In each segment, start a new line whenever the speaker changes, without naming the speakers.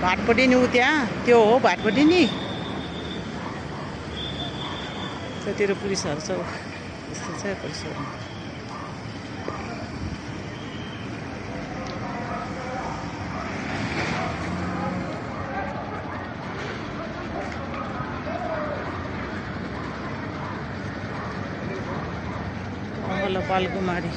भाटपट्टि नि उ त्यहाँ त्यो हो भाटपट्टि नि त्यतिर पुलिसहरू छ यस्तो छ पुलिसहरू पालकुमारी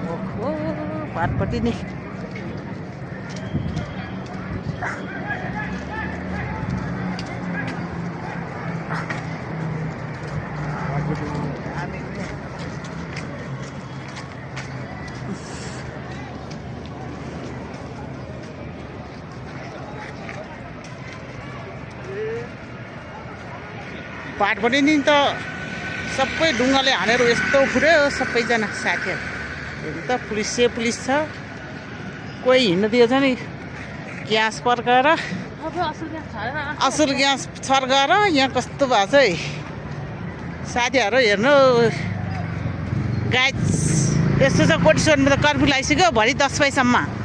ओहो भाटपट्टि नि भाटपट्टि नि त सबै ढुङ्गाले हानेर यस्तो फुट्यो सबैजना साथीहरू हेर्नु त पुलिस छ कोही हिँड्न दिएछ नि ग्यास पड्काएर असल ग्यास छर्काएर यहाँ कस्तो भएको छ है साथीहरू हेर्नु गाइस यस्तो छ कोटेश्वरमा त कर्फ्यू लगाइसक्यो भरि 10 बजीसम्म